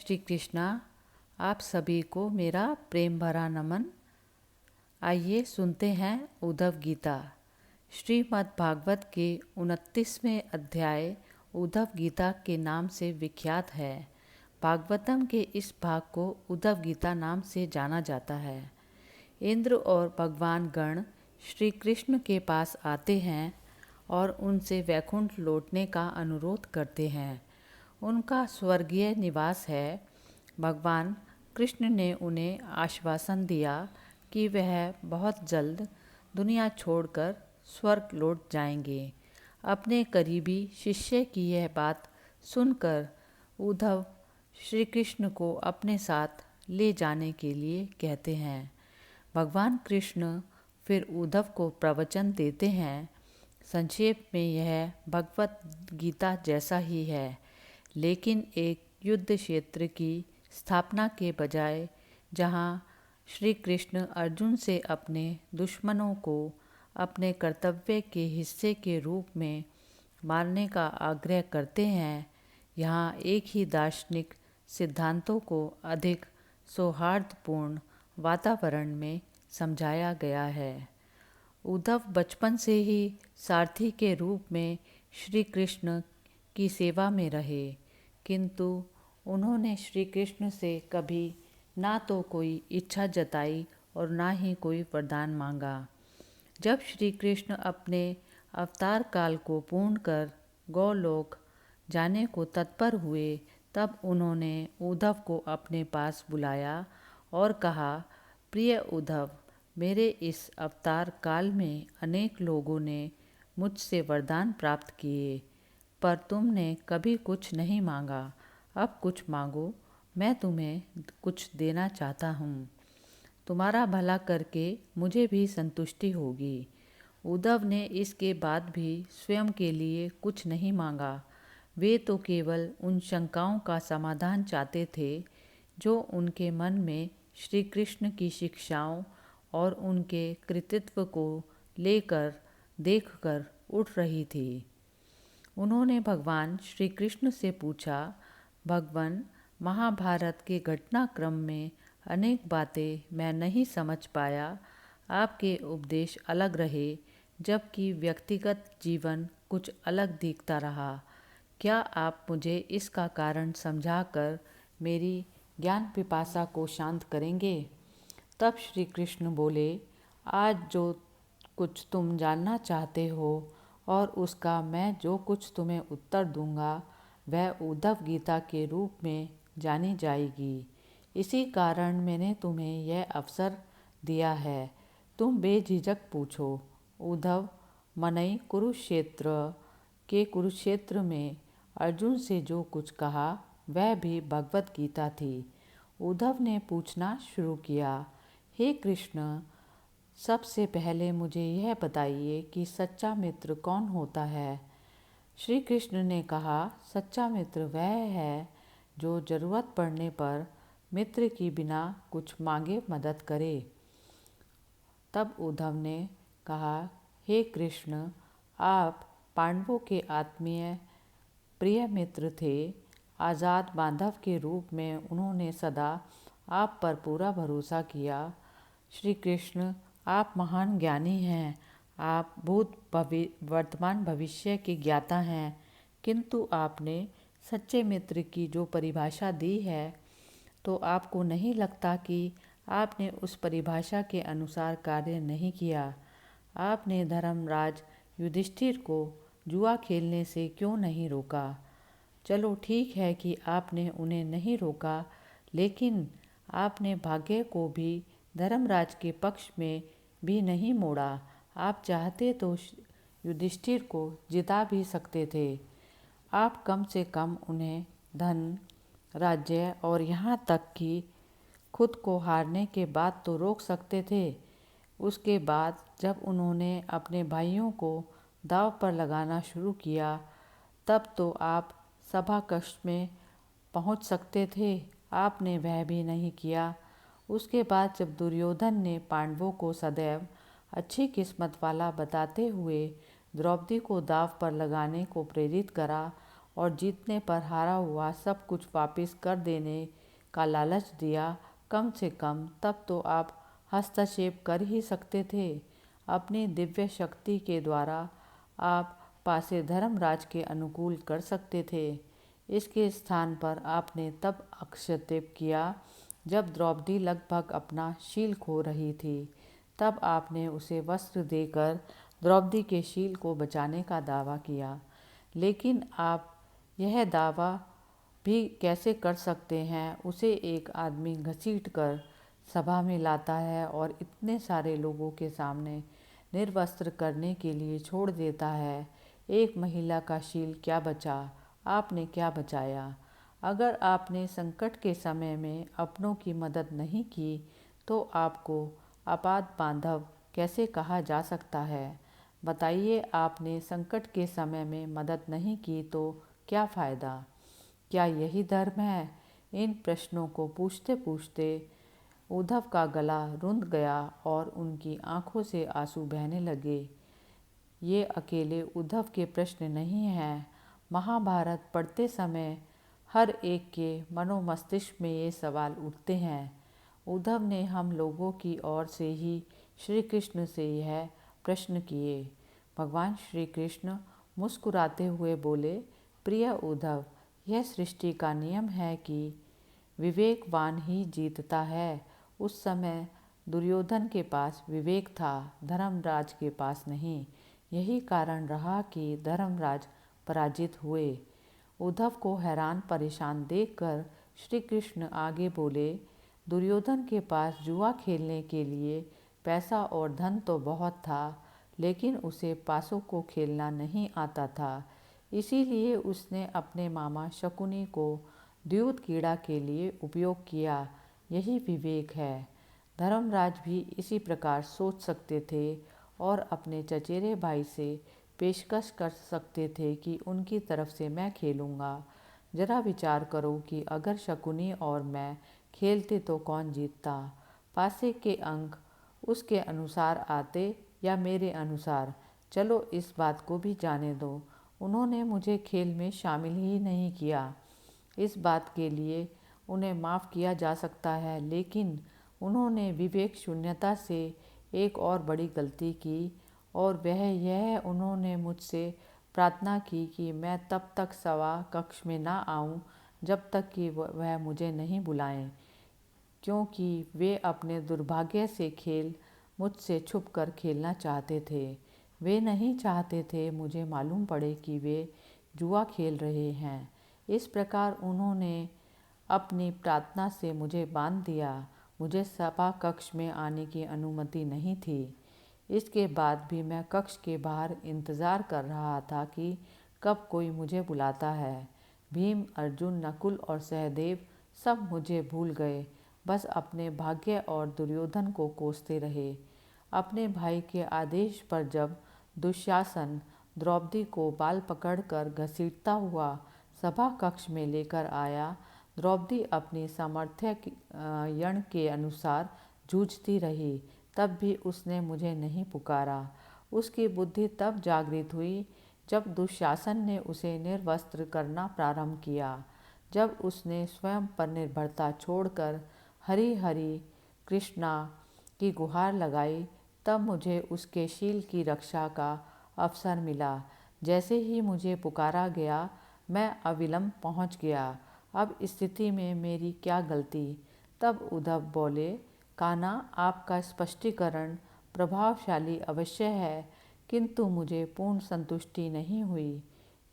श्री कृष्णा, आप सभी को मेरा प्रेम भरा नमन। आइए सुनते हैं उद्धव गीता। श्रीमद् भागवत के 29वें अध्याय उद्धव गीता के नाम से विख्यात है। भागवतम के इस भाग को उद्धव गीता नाम से जाना जाता है। इंद्र और भगवान गण श्री कृष्ण के पास आते हैं और उनसे वैकुंठ लौटने का अनुरोध करते हैं। उनका स्वर्गीय निवास है। भगवान कृष्ण ने उन्हें आश्वासन दिया कि वह बहुत जल्द दुनिया छोड़कर स्वर्ग लौट जाएंगे। अपने करीबी शिष्य की यह बात सुनकर उद्धव श्री कृष्ण को अपने साथ ले जाने के लिए कहते हैं। भगवान कृष्ण फिर उद्धव को प्रवचन देते हैं। संक्षेप में यह भगवत गीता जैसा ही है, लेकिन एक युद्ध क्षेत्र की स्थापना के बजाय, जहाँ श्री कृष्ण अर्जुन से अपने दुश्मनों को अपने कर्तव्य के हिस्से के रूप में मारने का आग्रह करते हैं, यहाँ एक ही दार्शनिक सिद्धांतों को अधिक सौहार्दपूर्ण वातावरण में समझाया गया है। उद्धव बचपन से ही सारथी के रूप में श्री कृष्ण की सेवा में रहे, किंतु उन्होंने श्री कृष्ण से कभी ना तो कोई इच्छा जताई और ना ही कोई वरदान मांगा। जब श्री कृष्ण अपने अवतार काल को पूर्ण कर गौलोक जाने को तत्पर हुए, तब उन्होंने उद्धव को अपने पास बुलाया और कहा, प्रिय उद्धव, मेरे इस अवतार काल में अनेक लोगों ने मुझसे वरदान प्राप्त किए, पर तुमने कभी कुछ नहीं मांगा। अब कुछ मांगो, मैं तुम्हें कुछ देना चाहता हूँ। तुम्हारा भला करके मुझे भी संतुष्टि होगी। उद्धव ने इसके बाद भी स्वयं के लिए कुछ नहीं मांगा। वे तो केवल उन शंकाओं का समाधान चाहते थे जो उनके मन में श्री कृष्ण की शिक्षाओं और उनके कृतित्व को लेकर देखकर उठ रही थी। उन्होंने भगवान श्री कृष्ण से पूछा, भगवान, महाभारत के घटनाक्रम में अनेक बातें मैं नहीं समझ पाया। आपके उपदेश अलग रहे, जबकि व्यक्तिगत जीवन कुछ अलग दिखता रहा। क्या आप मुझे इसका कारण समझाकर मेरी ज्ञान पिपासा को शांत करेंगे? तब श्री कृष्ण बोले, आज जो कुछ तुम जानना चाहते हो और उसका मैं जो कुछ तुम्हें उत्तर दूंगा, वह उद्धव गीता के रूप में जानी जाएगी। इसी कारण मैंने तुम्हें यह अवसर दिया है। तुम बेझिझक पूछो। उद्धव मनई कुरुक्षेत्र में अर्जुन से जो कुछ कहा वह भी भगवत गीता थी। उद्धव ने पूछना शुरू किया, हे कृष्ण, सबसे पहले मुझे यह बताइए कि सच्चा मित्र कौन होता है? श्री कृष्ण ने कहा, सच्चा मित्र वह है जो जरूरत पड़ने पर मित्र की बिना कुछ मांगे मदद करे। तब उद्धव ने कहा, हे कृष्ण, आप पांडवों के आत्मीय प्रिय मित्र थे। आज़ाद बांधव के रूप में उन्होंने सदा आप पर पूरा भरोसा किया। श्री कृष्ण, आप महान ज्ञानी हैं। आप भूत वर्तमान भविष्य के ज्ञाता हैं, किंतु आपने सच्चे मित्र की जो परिभाषा दी है, तो आपको नहीं लगता कि आपने उस परिभाषा के अनुसार कार्य नहीं किया? आपने धर्मराज युधिष्ठिर को जुआ खेलने से क्यों नहीं रोका? चलो ठीक है कि आपने उन्हें नहीं रोका, लेकिन आपने भाग्य को भी धर्मराज के पक्ष में भी नहीं मोड़ा। आप चाहते तो युधिष्ठिर को जिता भी सकते थे। आप कम से कम उन्हें धन, राज्य और यहाँ तक कि खुद को हारने के बाद तो रोक सकते थे। उसके बाद जब उन्होंने अपने भाइयों को दांव पर लगाना शुरू किया, तब तो आप सभा कक्ष में पहुँच सकते थे। आपने वह भी नहीं किया। उसके बाद जब दुर्योधन ने पांडवों को सदैव अच्छी किस्मत वाला बताते हुए द्रौपदी को दांव पर लगाने को प्रेरित करा और जीतने पर हारा हुआ सब कुछ वापस कर देने का लालच दिया, कम से कम तब तो आप हस्तक्षेप कर ही सकते थे। अपनी दिव्य शक्ति के द्वारा आप पासे धर्मराज के अनुकूल कर सकते थे। इसके स्थान पर आपने तब हस्तक्षेप किया जब द्रौपदी लगभग अपना शील खो रही थी। तब आपने उसे वस्त्र देकर द्रौपदी के शील को बचाने का दावा किया। लेकिन आप यह दावा भी कैसे कर सकते हैं? उसे एक आदमी घसीटकर सभा में लाता है और इतने सारे लोगों के सामने निर्वस्त्र करने के लिए छोड़ देता है। एक महिला का शील क्या बचा? आपने क्या बचाया? अगर आपने संकट के समय में अपनों की मदद नहीं की तो आपको आपात बांधव कैसे कहा जा सकता है? बताइए, आपने संकट के समय में मदद नहीं की तो क्या फ़ायदा? क्या यही धर्म है? इन प्रश्नों को पूछते पूछते उद्धव का गला रुंध गया और उनकी आंखों से आंसू बहने लगे। ये अकेले उद्धव के प्रश्न नहीं हैं। महाभारत पढ़ते समय हर एक के मनोमस्तिष्क में ये सवाल उठते हैं। उद्धव ने हम लोगों की ओर से ही श्री कृष्ण से यह प्रश्न किए। भगवान श्री कृष्ण मुस्कुराते हुए बोले, प्रिय उद्धव, यह सृष्टि का नियम है कि विवेकवान ही जीतता है। उस समय दुर्योधन के पास विवेक था, धर्मराज के पास नहीं। यही कारण रहा कि धर्मराज पराजित हुए। उद्धव को हैरान परेशान देखकर श्री कृष्ण आगे बोले, दुर्योधन के पास जुआ खेलने के लिए पैसा और धन तो बहुत था, लेकिन उसे पासों को खेलना नहीं आता था। इसीलिए उसने अपने मामा शकुनी को द्यूत क्रीड़ा के लिए उपयोग किया। यही विवेक है। धर्मराज भी इसी प्रकार सोच सकते थे और अपने चचेरे भाई से पेशकश कर सकते थे कि उनकी तरफ से मैं खेलूँगा। जरा विचार करो कि अगर शकुनी और मैं खेलते तो कौन जीतता? पासे के अंक उसके अनुसार आते या मेरे अनुसार? चलो इस बात को भी जाने दो, उन्होंने मुझे खेल में शामिल ही नहीं किया। इस बात के लिए उन्हें माफ़ किया जा सकता है, लेकिन उन्होंने विवेक शून्यता से एक और बड़ी गलती की, और वह यह उन्होंने मुझसे प्रार्थना की कि मैं तब तक सभा कक्ष में ना आऊं जब तक कि वह मुझे नहीं बुलाएं, क्योंकि वे अपने दुर्भाग्य से खेल मुझसे छुपकर खेलना चाहते थे। वे नहीं चाहते थे मुझे मालूम पड़े कि वे जुआ खेल रहे हैं। इस प्रकार उन्होंने अपनी प्रार्थना से मुझे बांध दिया। मुझे सभा कक्ष में आने की अनुमति नहीं थी। इसके बाद भी मैं कक्ष के बाहर इंतज़ार कर रहा था कि कब कोई मुझे बुलाता है। भीम, अर्जुन, नकुल और सहदेव सब मुझे भूल गए, बस अपने भाग्य और दुर्योधन को कोसते रहे। अपने भाई के आदेश पर जब दुशासन द्रौपदी को बाल पकड़कर घसीटता हुआ सभा कक्ष में लेकर आया, द्रौपदी अपनी सामर्थ्य यण के अनुसार जूझती रही। तब भी उसने मुझे नहीं पुकारा। उसकी बुद्धि तब जागृत हुई जब दुशासन ने उसे निर्वस्त्र करना प्रारंभ किया। जब उसने स्वयं पर निर्भरता छोड़कर हरि हरि कृष्णा की गुहार लगाई, तब मुझे उसके शील की रक्षा का अवसर मिला। जैसे ही मुझे पुकारा गया, मैं अविलंब पहुंच गया। अब स्थिति में मेरी क्या गलती? तब उद्धव बोले, कान्हा, आपका स्पष्टीकरण प्रभावशाली अवश्य है, किंतु मुझे पूर्ण संतुष्टि नहीं हुई।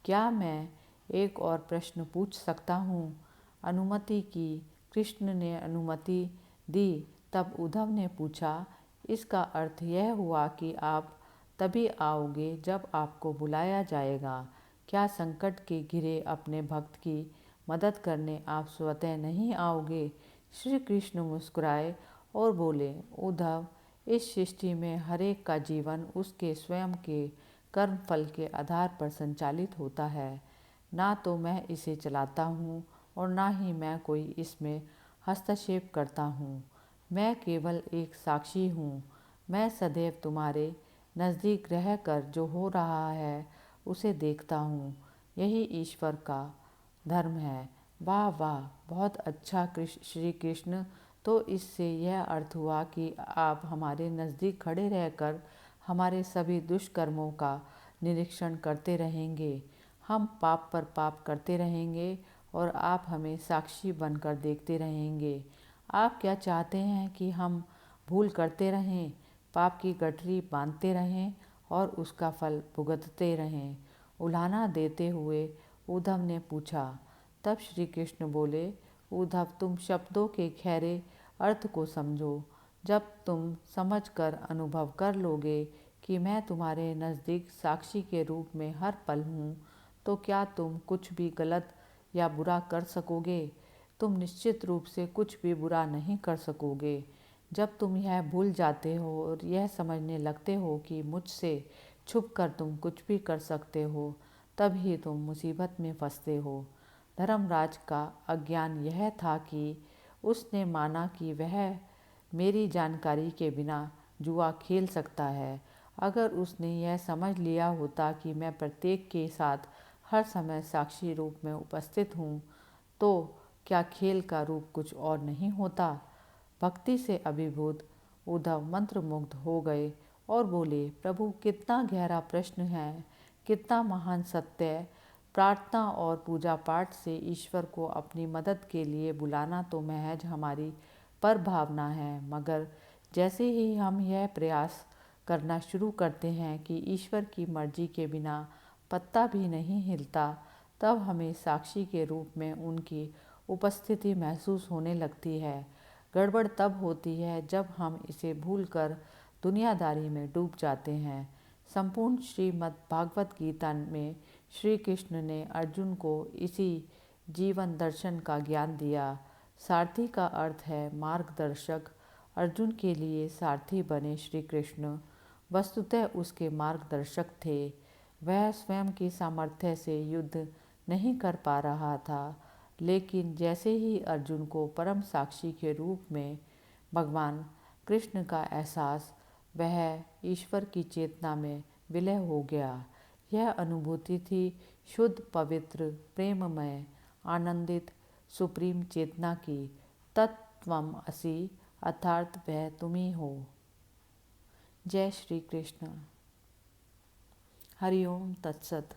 क्या मैं एक और प्रश्न पूछ सकता हूँ? अनुमति की। कृष्ण ने अनुमति दी। तब उद्धव ने पूछा, इसका अर्थ यह हुआ कि आप तभी आओगे जब आपको बुलाया जाएगा। क्या संकट के घिरे अपने भक्त की मदद करने आप स्वतः नहीं आओगे? श्री कृष्ण मुस्कुराए और बोले, उद्धव, इस सृष्टि में हर एक का जीवन उसके स्वयं के कर्म फल के आधार पर संचालित होता है। ना तो मैं इसे चलाता हूँ और ना ही मैं कोई इसमें हस्तक्षेप करता हूँ। मैं केवल एक साक्षी हूँ। मैं सदैव तुम्हारे नज़दीक रहकर जो हो रहा है उसे देखता हूँ। यही ईश्वर का धर्म है। वाह वाह, बहुत अच्छा श्री कृष्ण। तो इससे यह अर्थ हुआ कि आप हमारे नज़दीक खड़े रहकर हमारे सभी दुष्कर्मों का निरीक्षण करते रहेंगे। हम पाप पर पाप करते रहेंगे और आप हमें साक्षी बनकर देखते रहेंगे। आप क्या चाहते हैं कि हम भूल करते रहें, पाप की गठरी बांधते रहें और उसका फल भुगतते रहें? उलाहना देते हुए उद्धव ने पूछा। तब श्री कृष्ण बोले, उद्धव, तुम शब्दों के गहरे अर्थ को समझो। जब तुम समझकर अनुभव कर लोगे कि मैं तुम्हारे नज़दीक साक्षी के रूप में हर पल हूँ, तो क्या तुम कुछ भी गलत या बुरा कर सकोगे? तुम निश्चित रूप से कुछ भी बुरा नहीं कर सकोगे। जब तुम यह भूल जाते हो और यह समझने लगते हो कि मुझसे छुपकर तुम कुछ भी कर सकते हो, तब ही तुम मुसीबत में फंसते हो। धर्मराज का अज्ञान यह था कि उसने माना कि वह मेरी जानकारी के बिना जुआ खेल सकता है। अगर उसने यह समझ लिया होता कि मैं प्रत्येक के साथ हर समय साक्षी रूप में उपस्थित हूँ, तो क्या खेल का रूप कुछ और नहीं होता? भक्ति से अभिभूत उद्धव मंत्रमुग्ध हो गए और बोले, प्रभु, कितना गहरा प्रश्न है, कितना महान सत्य! प्रार्थना और पूजा पाठ से ईश्वर को अपनी मदद के लिए बुलाना तो महज हमारी पर भावना है, मगर जैसे ही हम यह प्रयास करना शुरू करते हैं कि ईश्वर की मर्जी के बिना पत्ता भी नहीं हिलता, तब हमें साक्षी के रूप में उनकी उपस्थिति महसूस होने लगती है। गड़बड़ तब होती है जब हम इसे भूलकर दुनियादारी में डूब जाते हैं। संपूर्ण श्रीमद् भागवत गीता में श्री कृष्ण ने अर्जुन को इसी जीवन दर्शन का ज्ञान दिया। सारथी का अर्थ है मार्गदर्शक। अर्जुन के लिए सारथी बने श्री कृष्ण वस्तुतः उसके मार्गदर्शक थे। वह स्वयं की सामर्थ्य से युद्ध नहीं कर पा रहा था, लेकिन जैसे ही अर्जुन को परम साक्षी के रूप में भगवान कृष्ण का एहसास, वह ईश्वर की चेतना में विलय हो गया। यह अनुभूति थी शुद्ध, पवित्र, प्रेममय, आनंदित, सुप्रीम चेतना की। तत्त्वम असि, अर्थात वह तुम ही हो। जय श्री कृष्ण। हरिओम तत्सत।